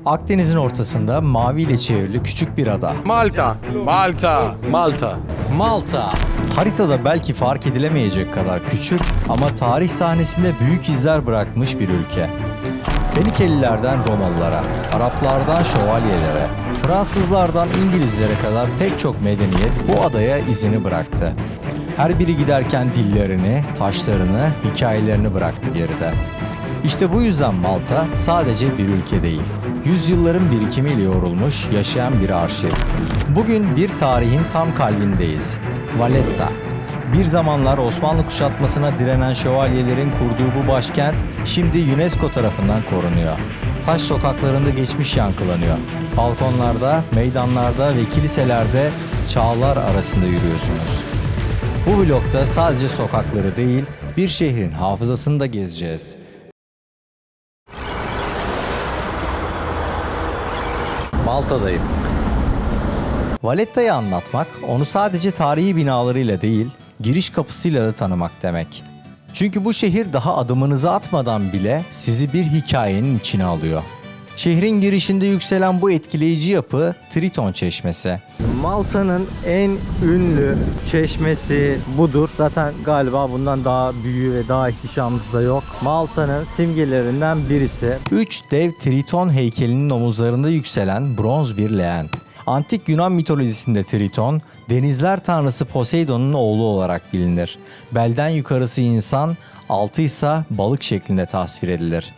Akdeniz'in ortasında maviyle çevrili küçük bir ada. Malta. Malta. Malta. Malta. Haritada belki fark edilemeyecek kadar küçük ama tarih sahnesinde büyük izler bırakmış bir ülke. Fenikelilerden Romalılara, Araplardan şövalyelere, Fransızlardan İngilizlere kadar pek çok medeniyet bu adaya izini bıraktı. Her biri giderken dillerini, taşlarını, hikayelerini bıraktı geride. İşte bu yüzden Malta sadece bir ülke değil, yüzyılların birikimiyle yoğrulmuş, yaşayan bir arşiv. Bugün bir tarihin tam kalbindeyiz. Valletta. Bir zamanlar Osmanlı kuşatmasına direnen şövalyelerin kurduğu bu başkent şimdi UNESCO tarafından korunuyor. Taş sokaklarında geçmiş yankılanıyor. Balkonlarda, meydanlarda ve kiliselerde çağlar arasında yürüyorsunuz. Bu vlogda sadece sokakları değil, bir şehrin hafızasını da gezeceğiz. Malta'dayım. Valletta'yı anlatmak, onu sadece tarihi binalarıyla değil, giriş kapısıyla da tanımak demek. Çünkü bu şehir daha adımınızı atmadan bile sizi bir hikayenin içine alıyor. Şehrin girişinde yükselen bu etkileyici yapı Triton Çeşmesi. Malta'nın en ünlü çeşmesi budur. Zaten galiba bundan daha büyüğü ve daha ihtişamlısı da yok. Malta'nın simgelerinden birisi. 3 dev Triton heykelinin omuzlarında yükselen bronz bir leğen. Antik Yunan mitolojisinde Triton, denizler tanrısı Poseidon'un oğlu olarak bilinir. Belden yukarısı insan, altı ise balık şeklinde tasvir edilir.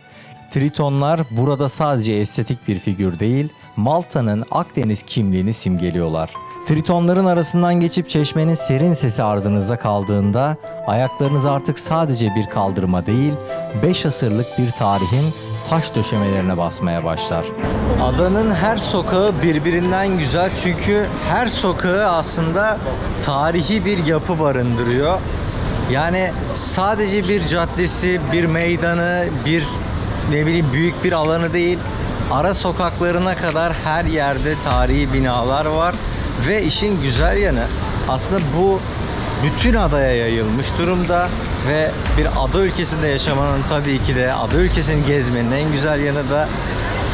Tritonlar burada sadece estetik bir figür değil, Malta'nın Akdeniz kimliğini simgeliyorlar. Tritonların arasından geçip çeşmenin serin sesi ardınızda kaldığında, ayaklarınız artık sadece bir kaldırıma değil, 5 asırlık bir tarihin taş döşemelerine basmaya başlar. Adanın her sokağı birbirinden güzel çünkü her sokağı aslında tarihi bir yapı barındırıyor. Yani sadece bir caddesi, bir meydanı, bir büyük bir alanı değil, ara sokaklarına kadar her yerde tarihi binalar var ve işin güzel yanı aslında bu bütün adaya yayılmış durumda ve bir ada ülkesinde yaşamanın tabii ki de ada ülkesini gezmenin en güzel yanı da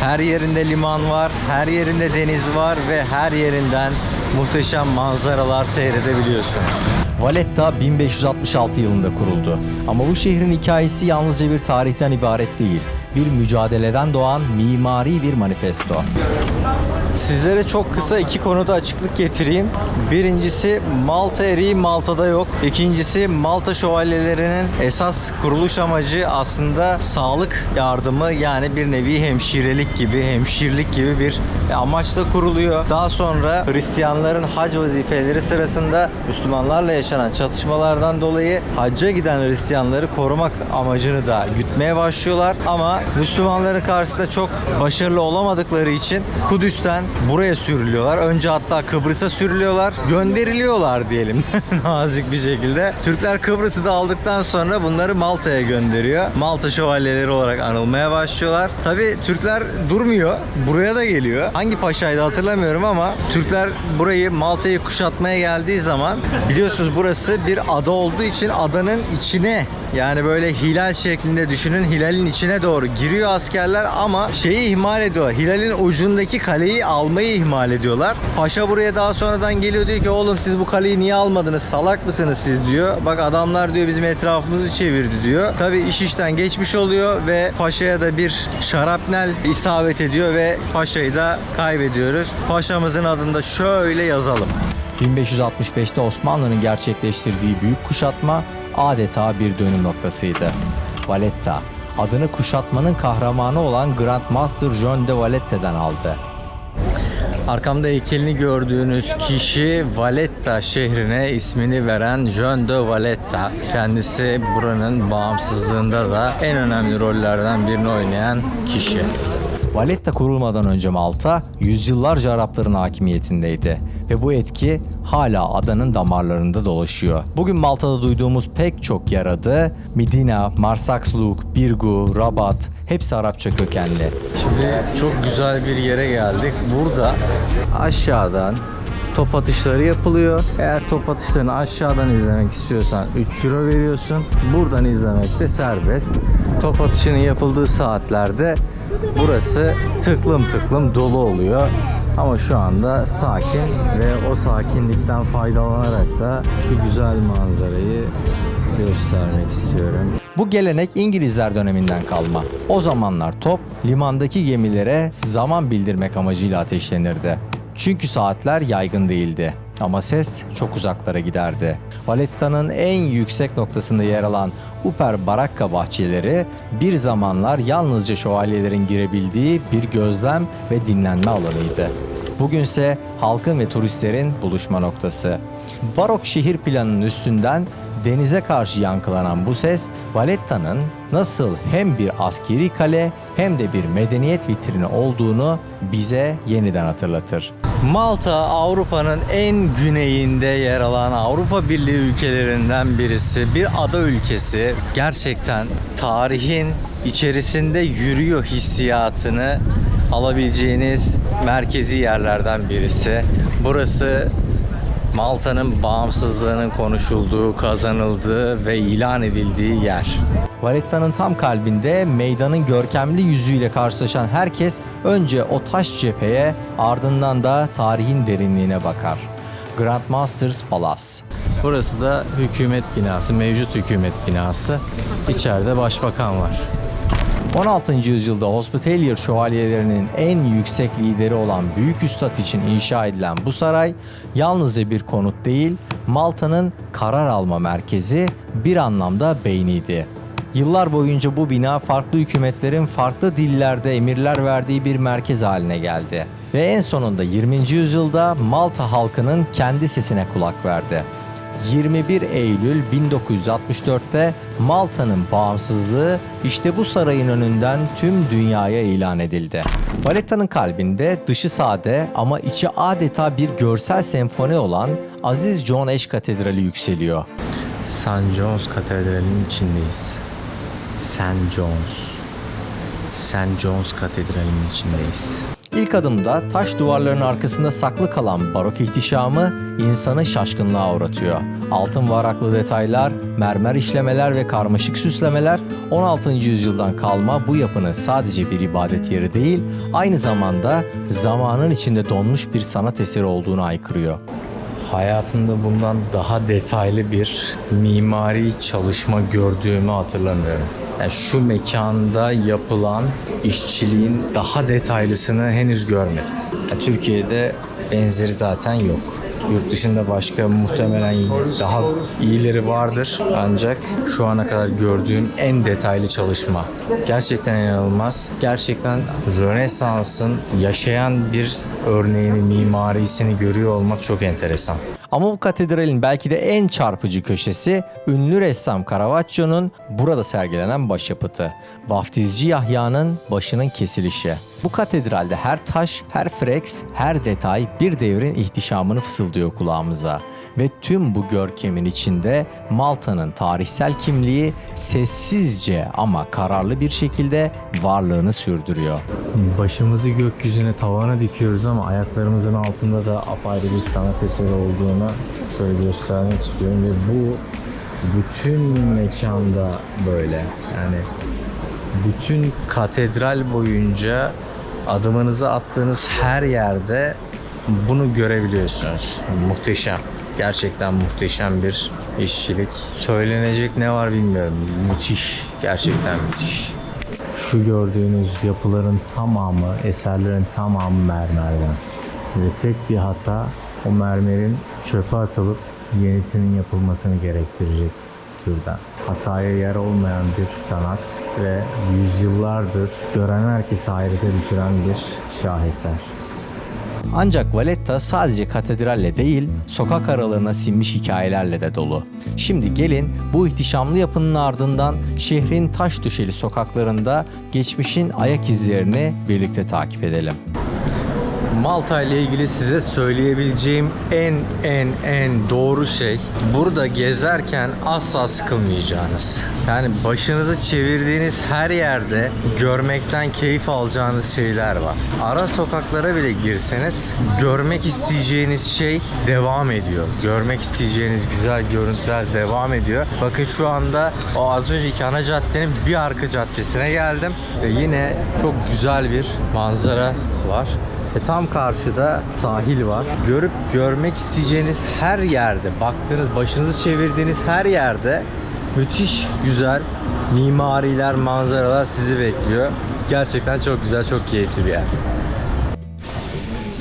her yerinde liman var, her yerinde deniz var ve her yerinden muhteşem manzaralar seyredebiliyorsunuz. Valletta 1566 yılında kuruldu. Ama bu şehrin hikayesi yalnızca bir tarihten ibaret değil. Bir mücadeleden doğan mimari bir manifesto. Sizlere çok kısa iki konuda açıklık getireyim. Birincisi Malta eriği Malta'da yok. İkincisi Malta şövalyelerinin esas kuruluş amacı aslında sağlık yardımı, yani bir nevi hemşirelik gibi bir amaçla kuruluyor. Daha sonra Hristiyanların hac vazifeleri sırasında Müslümanlarla yaşanan çatışmalardan dolayı hacca giden Hristiyanları korumak amacını da gütmeye başlıyorlar. Ama Müslümanların karşısında çok başarılı olamadıkları için Kudüs'ten buraya sürülüyorlar. Önce hatta Kıbrıs'a sürülüyorlar. Gönderiliyorlar diyelim nazik bir şekilde. Türkler Kıbrıs'ı da aldıktan sonra bunları Malta'ya gönderiyor. Malta şövalyeleri olarak anılmaya başlıyorlar. Tabii Türkler durmuyor. Buraya da geliyor. Hangi paşaydı hatırlamıyorum ama Türkler burayı, Malta'yı kuşatmaya geldiği zaman biliyorsunuz burası bir ada olduğu için adanın içine, yani böyle hilal şeklinde düşünün, hilalin içine doğru giriyor askerler ama şeyi ihmal ediyorlar. Hilalin ucundaki kaleyi almayı ihmal ediyorlar. Paşa buraya daha sonradan geliyor, diyor ki oğlum siz bu kaleyi niye almadınız? Salak mısınız siz diyor. Bak adamlar diyor bizim etrafımızı çevirdi diyor. Tabii iş işten geçmiş oluyor ve paşaya da bir şarapnel isabet ediyor ve paşayı da kaybediyoruz. Paşamızın adını da şöyle yazalım. 1565'te Osmanlı'nın gerçekleştirdiği büyük kuşatma adeta bir dönüm noktasıydı. Valletta, adını kuşatmanın kahramanı olan Grand Master John de Valletta'dan aldı. Arkamda heykelini gördüğünüz kişi Valletta şehrine ismini veren John de Valletta. Kendisi buranın bağımsızlığında da en önemli rollerden birini oynayan kişi. Valletta kurulmadan önce Malta, yüzyıllarca Arapların hakimiyetindeydi ve bu etki hala adanın damarlarında dolaşıyor. Bugün Malta'da duyduğumuz pek çok yer adı, Medina, Marsaxluk, Birgu, Rabat, hepsi Arapça kökenli. Şimdi çok güzel bir yere geldik. Burada aşağıdan top atışları yapılıyor. Eğer top atışlarını aşağıdan izlemek istiyorsan 3 euro veriyorsun. Buradan izlemek de serbest. Top atışının yapıldığı saatlerde burası tıklım tıklım dolu oluyor. Ama şu anda sakin ve o sakinlikten faydalanarak da şu güzel manzarayı göstermek istiyorum. Bu gelenek İngilizler döneminden kalma. O zamanlar top limandaki gemilere zaman bildirmek amacıyla ateşlenirdi. Çünkü saatler yaygın değildi. Ama ses çok uzaklara giderdi. Valetta'nın en yüksek noktasında yer alan Upper Baracca bahçeleri bir zamanlar yalnızca şövalyelerin girebildiği bir gözlem ve dinlenme alanıydı. Bugünse halkın ve turistlerin buluşma noktası. Barok şehir planının üstünden denize karşı yankılanan bu ses, Valetta'nın nasıl hem bir askeri kale hem de bir medeniyet vitrini olduğunu bize yeniden hatırlatır. Malta, Avrupa'nın en güneyinde yer alan Avrupa Birliği ülkelerinden birisi, bir ada ülkesi. Gerçekten tarihin içerisinde yürüyor hissiyatını alabileceğiniz merkezi yerlerden birisi. Burası Malta'nın bağımsızlığının konuşulduğu, kazanıldığı ve ilan edildiği yer. Valetta'nın tam kalbinde meydanın görkemli yüzüyle karşılaşan herkes önce o taş cepheye, ardından da tarihin derinliğine bakar. Grand Masters Palace. Burası da hükümet binası, mevcut hükümet binası. İçeride başbakan var. 16. yüzyılda Hospitalier şövalyelerinin en yüksek lideri olan Büyük Üstad için inşa edilen bu saray yalnızca bir konut değil, Malta'nın karar alma merkezi, bir anlamda beyniydi. Yıllar boyunca bu bina farklı hükümetlerin farklı dillerde emirler verdiği bir merkez haline geldi. Ve en sonunda 20. yüzyılda Malta halkının kendi sesine kulak verdi. 21 Eylül 1964'te Malta'nın bağımsızlığı işte bu sarayın önünden tüm dünyaya ilan edildi. Valetta'nın kalbinde dışı sade ama içi adeta bir görsel senfoni olan Aziz John Eş Katedrali yükseliyor. St. John's Katedrali'nin içindeyiz. St. John's Katedrali'nin içindeyiz. İlk adımda taş duvarların arkasında saklı kalan barok ihtişamı insanı şaşkınlığa uğratıyor. Altın varaklı detaylar, mermer işlemeler ve karmaşık süslemeler 16. yüzyıldan kalma bu yapının sadece bir ibadet yeri değil, aynı zamanda zamanın içinde donmuş bir sanat eseri olduğunu aykırıyor. Hayatımda bundan daha detaylı bir mimari çalışma gördüğümü hatırlamıyorum. Yani şu mekanda yapılan işçiliğin daha detaylısını henüz görmedim. Yani Türkiye'de benzeri zaten yok. Yurt dışında başka muhtemelen daha iyileri vardır. Ancak şu ana kadar gördüğüm en detaylı çalışma. Gerçekten inanılmaz. Gerçekten Rönesans'ın yaşayan bir örneğini, mimarisini görüyor olmak çok enteresan. Ama bu katedralin belki de en çarpıcı köşesi ünlü ressam Caravaggio'nun burada sergilenen başyapıtı. Vaftizci Yahya'nın başının kesilişi. Bu katedralde her taş, her freks, her detay bir devrin ihtişamını fısıldıyor kulağımıza. Ve tüm bu görkemin içinde Malta'nın tarihsel kimliği sessizce ama kararlı bir şekilde varlığını sürdürüyor. Başımızı gökyüzüne, tavana dikiyoruz ama ayaklarımızın altında da apayrı bir sanat eseri olduğunu şöyle göstermek istiyorum. Ve bu bütün mekanda böyle. Yani bütün katedral boyunca adımınızı attığınız her yerde bunu görebiliyorsunuz. Muhteşem. Gerçekten muhteşem bir işçilik. Söylenecek ne var bilmiyorum. Müthiş. Gerçekten müthiş. Şu gördüğünüz yapıların tamamı, eserlerin tamamı mermerden. Ve tek bir hata o mermerin çöpe atılıp yenisinin yapılmasını gerektirecek türden. Hataya yer olmayan bir sanat ve yüzyıllardır gören herkesi hayrete düşüren bir şaheser. Ancak Valletta sadece katedralle değil, sokak aralarına sinmiş hikayelerle de dolu. Şimdi gelin bu ihtişamlı yapının ardından şehrin taş döşeli sokaklarında geçmişin ayak izlerini birlikte takip edelim. Malta ile ilgili size söyleyebileceğim en doğru şey, burada gezerken asla sıkılmayacağınız. Yani başınızı çevirdiğiniz her yerde görmekten keyif alacağınız şeyler var. Ara sokaklara bile girseniz görmek isteyeceğiniz şey devam ediyor. Görmek isteyeceğiniz güzel görüntüler devam ediyor. Bakın şu anda o az önceki ana caddenin bir arka caddesine geldim. Ve yine çok güzel bir manzara var. Tam karşıda sahil var. Görmek isteyeceğiniz her yerde, baktığınız, başınızı çevirdiğiniz her yerde müthiş güzel mimariler, manzaralar sizi bekliyor. Gerçekten çok güzel, çok keyifli bir yer.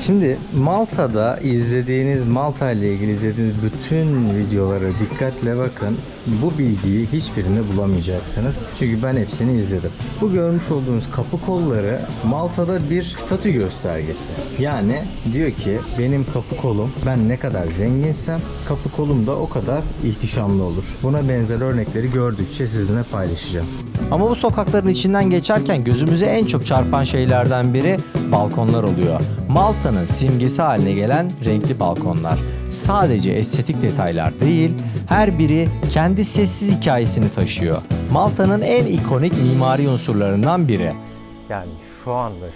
Şimdi Malta ile ilgili izlediğiniz bütün videolara dikkatle bakın. Bu bilgiyi hiçbirinde bulamayacaksınız. Çünkü ben hepsini izledim. Bu görmüş olduğunuz kapı kolları Malta'da bir statü göstergesi. Yani diyor ki benim kapı kolum, ben ne kadar zenginsem kapı kolum da o kadar ihtişamlı olur. Buna benzer örnekleri gördükçe sizinle paylaşacağım. Ama bu sokakların içinden geçerken gözümüze en çok çarpan şeylerden biri balkonlar oluyor. Malta'nın simgesi haline gelen renkli balkonlar. Sadece estetik detaylar değil, her biri kendi sessiz hikayesini taşıyor. Malta'nın en ikonik mimari unsurlarından biri. Yani şu anda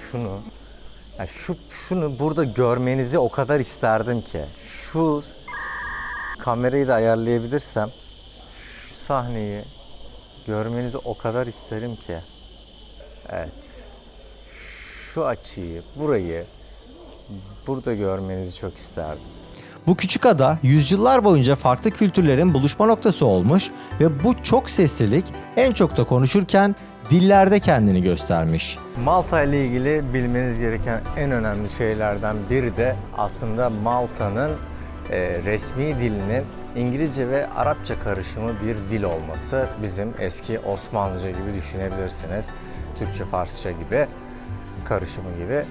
şunu burada görmenizi o kadar isterdim ki. Şu kamerayı da ayarlayabilirsem şu sahneyi görmenizi o kadar isterim ki. Evet. Şu açıyı, burayı burada görmenizi çok isterdim. Bu küçük ada yüzyıllar boyunca farklı kültürlerin buluşma noktası olmuş ve bu çok seslilik en çok da konuşurken dillerde kendini göstermiş. Malta ile ilgili bilmeniz gereken en önemli şeylerden biri de aslında Malta'nın resmi dilinin İngilizce ve Arapça karışımı bir dil olması. Bizim eski Osmanlıca gibi düşünebilirsiniz. Türkçe, Farsça gibi, karışımı gibi.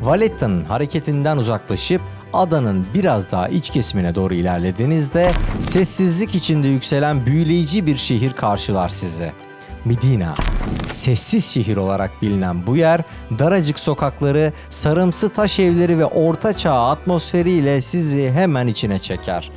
Valletta'nın hareketinden uzaklaşıp adanın biraz daha iç kesimine doğru ilerlediğinizde sessizlik içinde yükselen büyüleyici bir şehir karşılar sizi. Medina. Sessiz şehir olarak bilinen bu yer, daracık sokakları, sarımsı taş evleri ve orta çağ atmosferiyle sizi hemen içine çeker.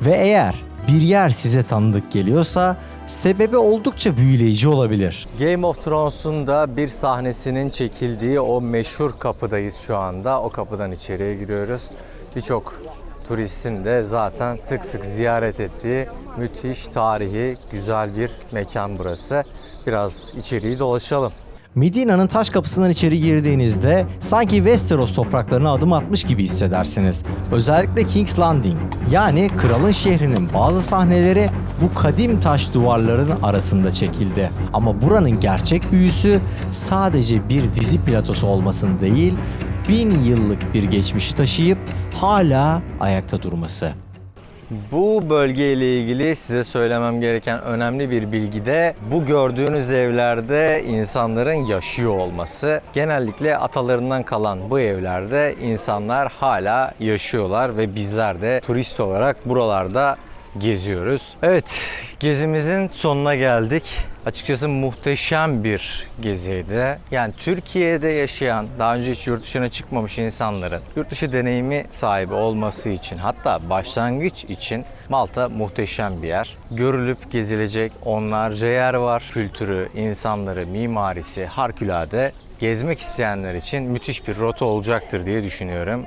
Ve eğer bir yer size tanıdık geliyorsa sebebi oldukça büyüleyici olabilir. Game of Thrones'un da bir sahnesinin çekildiği o meşhur kapıdayız şu anda. O kapıdan içeriye giriyoruz. Birçok turistin de zaten sık sık ziyaret ettiği müthiş, tarihi, güzel bir mekan burası. Biraz içeriği dolaşalım. Medina'nın taş kapısından içeri girdiğinizde sanki Westeros topraklarına adım atmış gibi hissedersiniz. Özellikle King's Landing, yani kralın şehrinin bazı sahneleri bu kadim taş duvarların arasında çekildi. Ama buranın gerçek büyüsü sadece bir dizi platosu olmasın değil, 1000 yıllık bir geçmişi taşıyıp hala ayakta durması. Bu bölgeyle ilgili size söylemem gereken önemli bir bilgi de bu gördüğünüz evlerde insanların yaşıyor olması. Genellikle atalarından kalan bu evlerde insanlar hala yaşıyorlar ve bizler de turist olarak buralarda geziyoruz. Evet, gezimizin sonuna geldik. Açıkçası muhteşem bir geziydi. Yani Türkiye'de yaşayan, daha önce hiç yurt dışına çıkmamış insanların yurt dışı deneyimi sahibi olması için, hatta başlangıç için Malta muhteşem bir yer. Görülüp gezilecek onlarca yer var. Kültürü, insanları, mimarisi harikulade. Gezmek isteyenler için müthiş bir rota olacaktır diye düşünüyorum.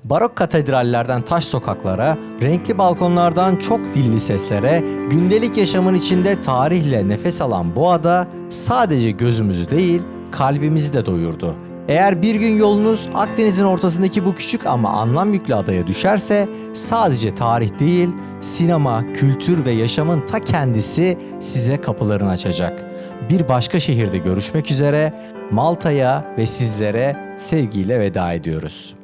Barok katedrallerden taş sokaklara, renkli balkonlardan çok dilli seslere, gündelik yaşamın içinde tarihle nefes alan bu ada sadece gözümüzü değil, kalbimizi de doyurdu. Eğer bir gün yolunuz Akdeniz'in ortasındaki bu küçük ama anlam yüklü adaya düşerse, sadece tarih değil, sinema, kültür ve yaşamın ta kendisi size kapılarını açacak. Bir başka şehirde görüşmek üzere, Malta'ya ve sizlere sevgiyle veda ediyoruz.